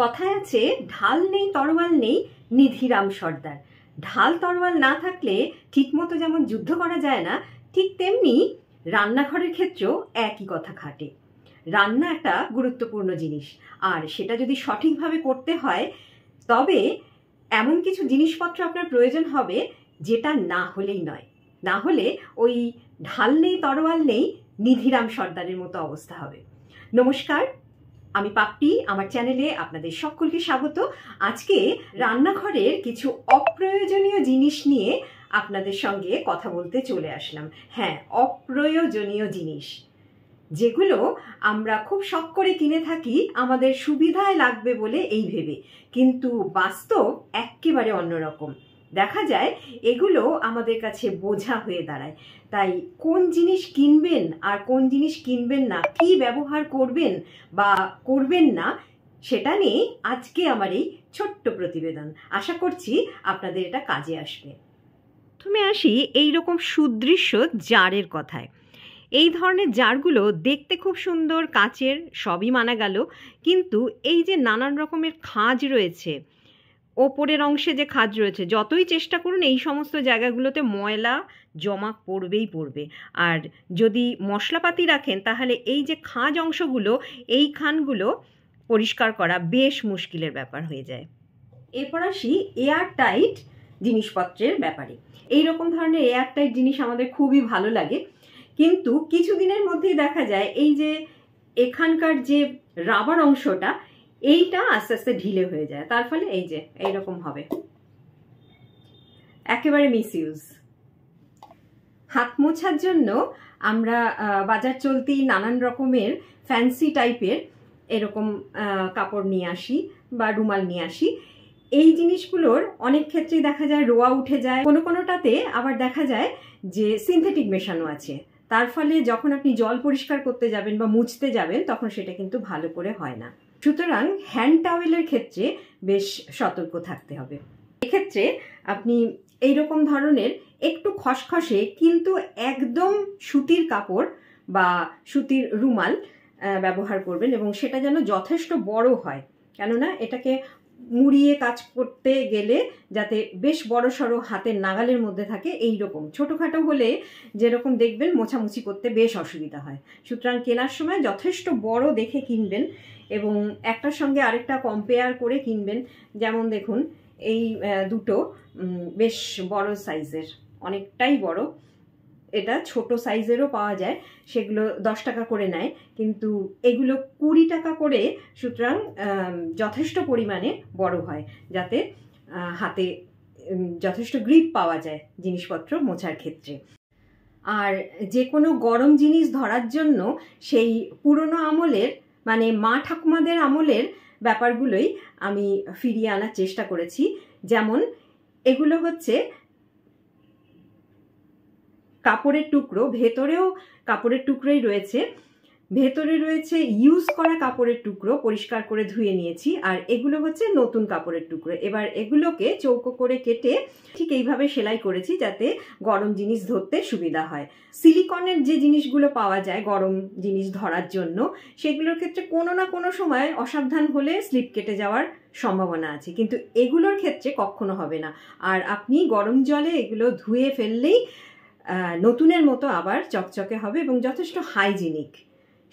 কথায় আছে ঢাল নেই তরোয়াল নেই নিধিরাম সর্দার। ঢাল তরোয়াল না থাকলে ঠিকমতো যেমন যুদ্ধ করা যায় না, ঠিক তেমনি রান্নাঘরের ক্ষেত্রেও একই কথা খাটে। রান্না একটা গুরুত্বপূর্ণ জিনিস, আর সেটা যদি সঠিকভাবে করতে হয় তবে এমন কিছু জিনিসপত্র আপনার প্রয়োজন হবে যেটা না হলেই নয়। না হলে ওই ঢাল নেই তরোয়াল নেই নিধিরাম সর্দারের মতো অবস্থা হবে। নমস্কার, আমি পাপ্পি, আমার চ্যানেলে আপনাদের সকলকে স্বাগত। আজকে রান্নাঘরের কিছু অপ্রয়োজনীয় জিনিস নিয়ে আপনাদের সঙ্গে কথা বলতে চলে আসলাম। হ্যাঁ, অপ্রয়োজনীয় জিনিস, যেগুলো আমরা খুব শখ করে কিনে থাকি আমাদের সুবিধায় লাগবে বলে এই ভেবে, কিন্তু বাস্তব একেবারে অন্যরকম। দেখা যায় এগুলো আমাদের কাছে বোঝা হয়ে দাঁড়ায়। তাই কোন জিনিস কিনবেন আর কোন জিনিস কিনবেন না, কি ব্যবহার করবেন বা করবেন না, সেটা নিয়ে আজকে আমার এই ছোট্ট প্রতিবেদন। আশা করছি আপনাদের এটা কাজে আসবে। প্রথমে আসি এইরকম সুদৃশ্য জারের কথায়। এই ধরনের জারগুলো দেখতে খুব সুন্দর, কাচের, সবই মানা গেল, কিন্তু এই যে নানান রকমের খাঁজ রয়েছে, ওপরের অংশে যে খাঁজ রয়েছে, যতই চেষ্টা করুন এই সমস্ত জায়গাগুলোতে ময়লা জমা পড়বেই পড়বে। আর যদি মশলাপাতি রাখেন তাহলে এই যে খাঁজ অংশগুলো, এই খানগুলো পরিষ্কার করা বেশ মুশকিলের ব্যাপার হয়ে যায়। এরপর আসি এয়ার টাইট জিনিসপত্রের ব্যাপারে। এই রকম ধরনের এয়ার টাইট জিনিস আমাদের খুবই ভালো লাগে, কিন্তু কিছুদিনের মধ্যেই দেখা যায় এই যে এখানকার যে রাবার অংশটা, এইটা আস্তে আস্তে ঢিলে হয়ে যায়। তার ফলে এই যে এইরকম হবে, একেবারে মিসইউজ। হাত মোছার জন্য আমরা বাজার চলতি নানান রকমের ফ্যান্সি টাইপের এরকম কাপড় নিয়ে আসি বা রুমাল নিয়ে আসি। এই জিনিসগুলোর অনেক ক্ষেত্রেই দেখা যায় রোয়া উঠে যায়, কোনোটাতে আবার দেখা যায় যে সিনথেটিক মেশানো আছে। তার ফলে যখন আপনি জল পরিষ্কার করতে যাবেন বা মুছতে যাবেন তখন সেটা কিন্তু ভালো করে হয় না। সুতরাং হ্যান্ড টাওয়েলের ক্ষেত্রে বেশ সতর্ক থাকতে হবে। এক্ষেত্রে আপনি এইরকম ধরনের একটু খসখসে কিন্তু একদম সুতির কাপড় বা সুতির রুমাল ব্যবহার করবেন, এবং সেটা যেন যথেষ্ট বড় হয়, কেননা এটাকে মুড়িয়ে কাজ করতে গেলে যাতে বেশ বড় সড়ো হাতের নাগালের মধ্যে থাকে। এই রকম ছোটোখাটো হলে যেরকম দেখবেন মোছামুছি করতে বেশ অসুবিধা হয়। সুতরাং কেনার সময় যথেষ্ট বড় দেখে কিনবেন এবং একটার সঙ্গে আরেকটা কম্পেয়ার করে কিনবেন। যেমন দেখুন, এই দুটো বেশ বড় সাইজের, অনেকটাই বড়। এটা ছোট সাইজেরও পাওয়া যায়, সেগুলো 10 টাকা করে নেয়, কিন্তু এগুলো 20 টাকা করে। সুতরাং যথেষ্ট পরিমাণে বড় হয়, যাতে হাতে যথেষ্ট গ্রিপ পাওয়া যায় জিনিসপত্র মোছার ক্ষেত্রে। আর যে কোনো গরম জিনিস ধরার জন্য সেই পুরনো আমলের, মানে মা ঠাকুমাদের আমলের ব্যাপারগুলোই আমি ফিরিয়ে আনার চেষ্টা করেছি। যেমন এগুলো হচ্ছে কাপড়ের টুকরো, ভেতরেও কাপড়ের টুকরোই রয়েছে, ভেতরে রয়েছে ইউজ করা কাপড়ের টুকরো, পরিষ্কার করে ধুয়ে নিয়েছি, আর এগুলো হচ্ছে নতুন কাপড়ের টুকরো। এবার এগুলোকে চৌকো করে কেটে ঠিক এইভাবে সেলাই করেছি যাতে গরম জিনিস ধরতে সুবিধা হয়। সিলিকনের যে জিনিসগুলো পাওয়া যায় গরম জিনিস ধরার জন্য, সেগুলোর ক্ষেত্রে কোনো না কোনো সময় অসাবধান হলে স্লিপ কেটে যাওয়ার সম্ভাবনা আছে, কিন্তু এগুলোর ক্ষেত্রে কখনো হবে না। আর আপনি গরম জলে এগুলো ধুয়ে ফেললেই নতুনের মতো আবার চকচকে হবে এবং যথেষ্ট হাইজিনিক।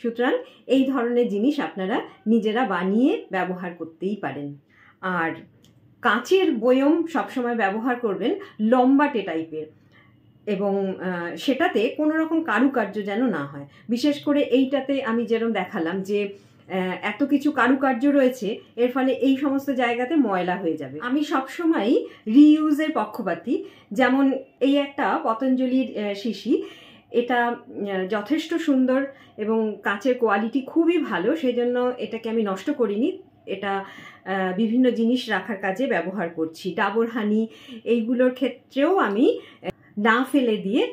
সুতরাং এই ধরনের জিনিস আপনারা নিজেরা বানিয়ে ব্যবহার করতেই পারেন। আর কাঁচের বয়ম সবসময় ব্যবহার করবেন লম্বাটে টাইপের, এবং সেটাতে কোনো রকম কারুকার্য যেন না হয়। বিশেষ করে এইটাতে আমি যেরকম দেখালাম যে এত কিছু কারুকার্য রয়েছে, এর ফলে এই সমস্ত জায়গাতে ময়লা হয়ে যাবে। আমি সবসময় রিইউজের পক্ষপাতী। যেমন এই একটা পতঞ্জলির শিশি, এটা যথেষ্ট সুন্দর এবং কাঁচের কোয়ালিটি খুবই ভালো, সেজন্য এটাকে আমি নষ্ট করিনি। এটা বিভিন্ন জিনিস রাখার কাজে ব্যবহার করছি। ডাবর হানি এইগুলোর ক্ষেত্রেও আমি না ফেলে দিয়ে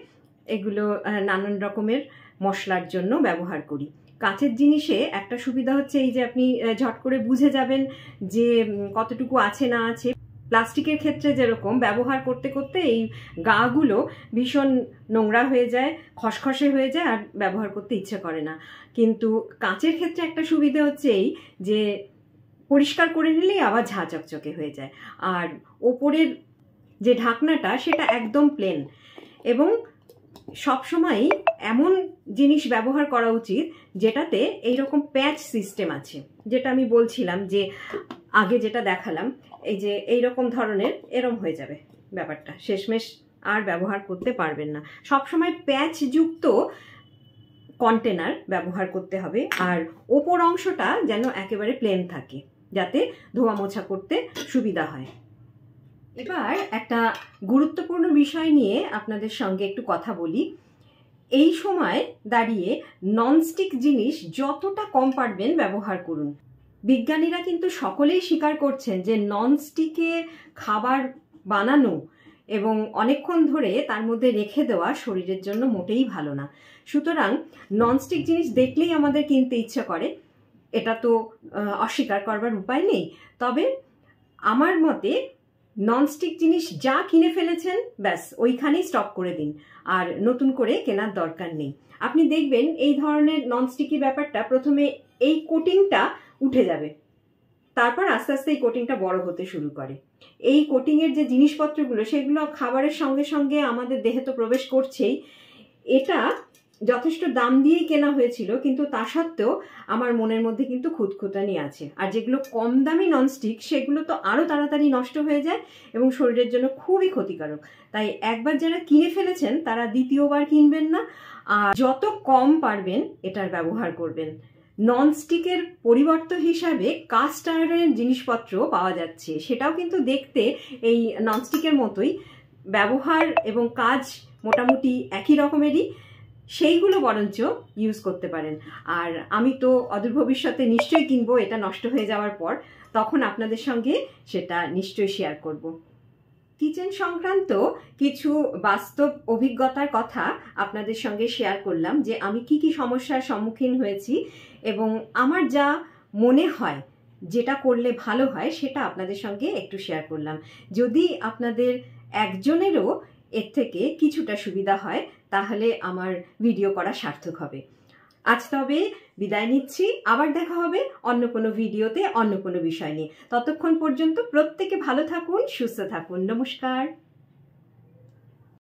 এগুলো নানান রকমের মশলার জন্য ব্যবহার করি। কাঁচের জিনিসে একটা সুবিধা হচ্ছে এই যে আপনি ঝট করে বুঝে যাবেন যে কতটুকু আছে না আছে। প্লাস্টিকের ক্ষেত্রে যেরকম ব্যবহার করতে করতে এই গাগুলো ভীষণ নোংরা হয়ে যায়, খসখসে হয়ে যায়, আর ব্যবহার করতে ইচ্ছে করে না। কিন্তু কাঁচের ক্ষেত্রে একটা সুবিধা হচ্ছে এই যে পরিষ্কার করে নিলেই আবার ঝাঁ চকচকে হয়ে যায়। আর ওপরের যে ঢাকনাটা সেটা একদম প্লেন, এবং সবসময়ই এমন জিনিস ব্যবহার করা উচিত যেটাতে এইরকম প্যাচ সিস্টেম আছে, যেটা আমি বলছিলাম যে আগে যেটা দেখালাম, এই যে এইরকম ধরনের এরম হয়ে যাবে ব্যাপারটা, শেষমেশ আর ব্যবহার করতে পারবেন না। সবসময় প্যাচযুক্ত কন্টেনার ব্যবহার করতে হবে, আর ওপর অংশটা যেন একেবারে প্লেন থাকে, যাতে ধোয়া মোছা করতে সুবিধা হয়। এবার একটা গুরুত্বপূর্ণ বিষয় নিয়ে আপনাদের সঙ্গে একটু কথা বলি। এই সময় দাঁড়িয়ে ননস্টিক জিনিস যতটা কম পারবেন ব্যবহার করুন। বিজ্ঞানীরা কিন্তু সকলেই স্বীকার করছেন যে ননস্টিকে খাবার বানানো এবং অনেকক্ষণ ধরে তার মধ্যে রেখে দেওয়া শরীরের জন্য মোটেই ভালো না। সুতরাং ননস্টিক জিনিস দেখলেই আমাদের কিনতে ইচ্ছা করে, এটা তো অস্বীকার করবার উপায় নেই। তবে আমার মতে ননস্টিক জিনিস যা কিনে ফেলেছেন ব্যাস ওইখানেই স্টপ করে দিন, আর নতুন করে কেনার দরকার নেই। আপনি দেখবেন এই ধরনের ননস্টিকি ব্যাপারটা প্রথমে এই কোটিংটা উঠে যাবে, তারপর আস্তে আস্তে এই কোটিংটা বড় হতে শুরু করে। এই কোটিংয়ের যে জিনিসপত্রগুলো সেগুলো খাবারের সঙ্গে সঙ্গে আমাদের দেহে তো প্রবেশ করছেই। এটা যথেষ্ট দাম দিয়েই কেনা হয়েছিল, কিন্তু তা সত্ত্বেও আমার মনের মধ্যে কিন্তু খুঁতখুঁতানি আছে। আর যেগুলো কম দামি ননস্টিক সেগুলো তো আরও তাড়াতাড়ি নষ্ট হয়ে যায় এবং শরীরের জন্য খুবই ক্ষতিকারক। তাই একবার যারা কিনে ফেলেছেন তারা দ্বিতীয়বার কিনবেন না, আর যত কম পারবেন এটার ব্যবহার করবেন। ননস্টিকের পরিবর্তন হিসাবে কাস্ট আয়রনের জিনিসপত্র পাওয়া যাচ্ছে, সেটাও কিন্তু দেখতে এই ননস্টিকের মতোই, ব্যবহার এবং কাজ মোটামুটি একই রকমেরই, সেইগুলো বরঞ্চ ইউজ করতে পারেন। আর আমি তো অদূর ভবিষ্যতে নিশ্চয়ই কিনবো এটা নষ্ট হয়ে যাওয়ার পর, তখন আপনাদের সঙ্গে সেটা নিশ্চয়ই শেয়ার করব। কিচেন সংক্রান্ত কিছু বাস্তব অভিজ্ঞতার কথা আপনাদের সঙ্গে শেয়ার করলাম, যে আমি কি কি সমস্যার সম্মুখীন হয়েছি এবং আমার যা মনে হয় যেটা করলে ভালো হয় সেটা আপনাদের সঙ্গে একটু শেয়ার করলাম। যদি আপনাদের একজনেরও এর থেকে কিছুটা সুবিধা হয় তাহলে আমার ভিডিও করা সার্থক হবে। আজ তবে বিদায় নিচ্ছি, আবার দেখা হবে অন্য কোনো ভিডিওতে অন্য কোনো বিষয় নিয়ে। ততক্ষণ পর্যন্ত প্রত্যেকে ভালো থাকুন, সুস্থ থাকুন। নমস্কার।